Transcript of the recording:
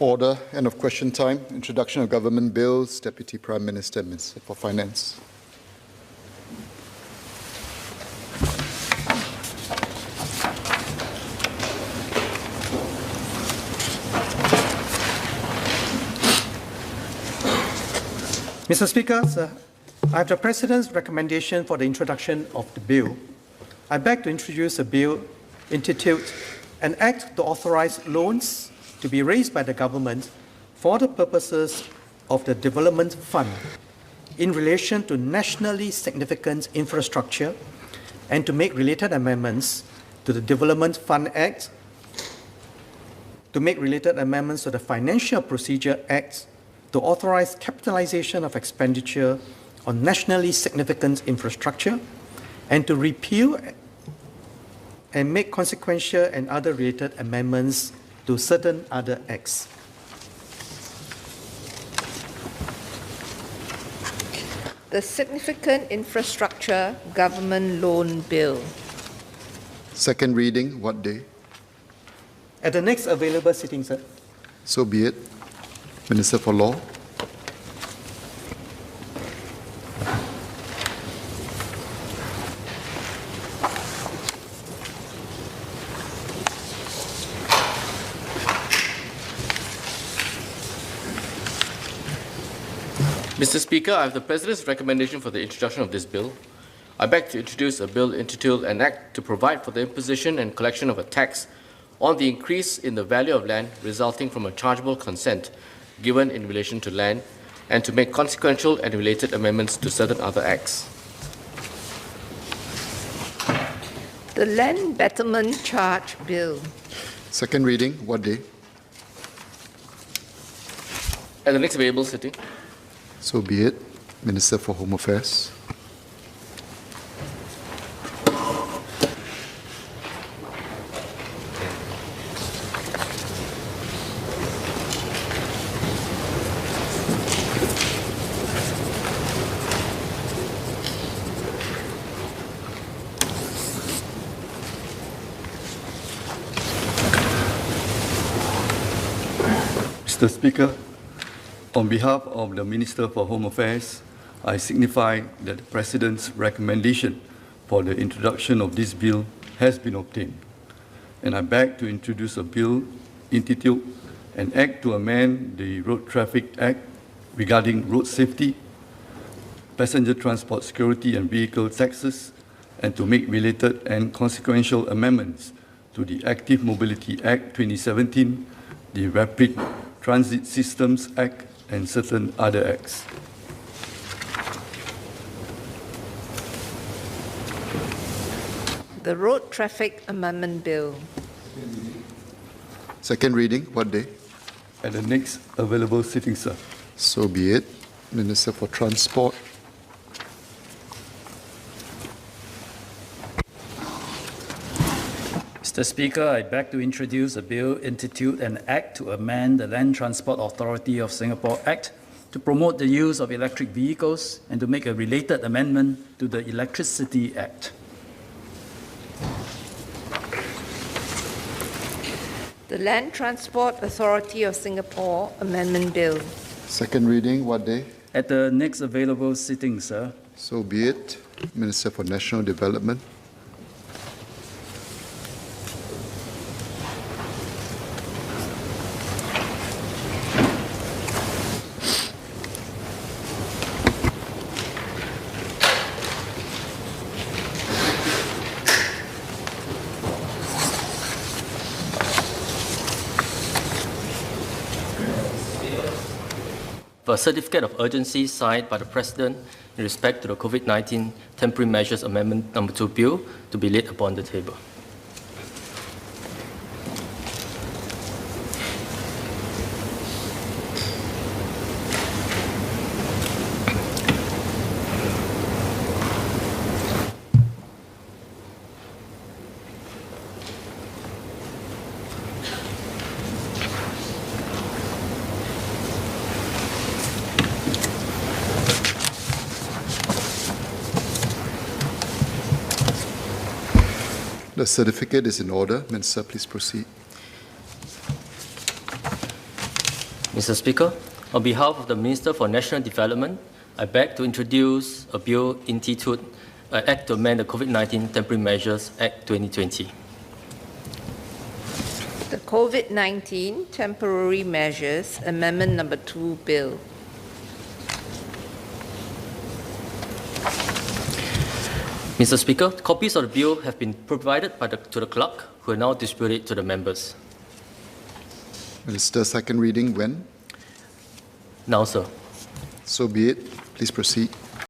Order. End of question time. Introduction of government bills. Deputy Prime Minister, Minister for Finance. Mr. Speaker, I have the President's recommendation for the introduction of the bill. I beg to introduce a bill entitled An Act to Authorize Loans to be raised by the government for the purposes of the Development Fund in relation to nationally significant infrastructure and to make related amendments to the Development Fund Act, to make related amendments to the Financial Procedure Act, to authorize capitalization of expenditure on nationally significant infrastructure, and to repeal and make consequential and other related amendments to certain other acts. The Significant Infrastructure Government Loan Bill. Second reading, what day? At the next available sitting, sir. So be it. Minister for Law. Mr. Speaker, I have the President's recommendation for the introduction of this bill. I beg to introduce a bill entitled An Act to Provide for the Imposition and Collection of a Tax on the Increase in the Value of Land resulting from a chargeable consent given in relation to land, and to make consequential and related amendments to certain other acts. The Land Betterment Charge Bill. Second reading, what day? At the next available sitting. So be it. Minister for Home Affairs. Mr. Speaker, on behalf of the Minister for Home Affairs, I signify that the President's recommendation for the introduction of this bill has been obtained, and I beg to introduce a bill entitled An Act to Amend the Road Traffic Act regarding road safety, passenger transport security and vehicle taxes, and to make related and consequential amendments to the Active Mobility Act 2017, the Rapid Transit Systems Act, and certain other acts. The Road Traffic Amendment Bill. Second reading, what day? At the next available sitting, sir. So be it. Minister for Transport. Mr. Speaker, I beg to introduce a bill entitled An Act to Amend the Land Transport Authority of Singapore Act to promote the use of electric vehicles and to make a related amendment to the Electricity Act. The Land Transport Authority of Singapore Amendment Bill. Second reading, what day? At the next available sitting, sir. So be it. Minister for National Development. A certificate of urgency signed by the President in respect to the COVID-19 Temporary Measures Amendment No. 2 Bill to be laid upon the table. The certificate is in order. Minister, please proceed. Mr. Speaker, on behalf of the Minister for National Development, I beg to introduce a bill entitled Act to amend the COVID-19 Temporary Measures Act 2020. The COVID-19 Temporary Measures Amendment Number 2 Bill. Mr. Speaker, copies of the bill have been provided to the clerk, who will now distribute it to the members. Minister, second reading when? Now, sir. So be it. Please proceed.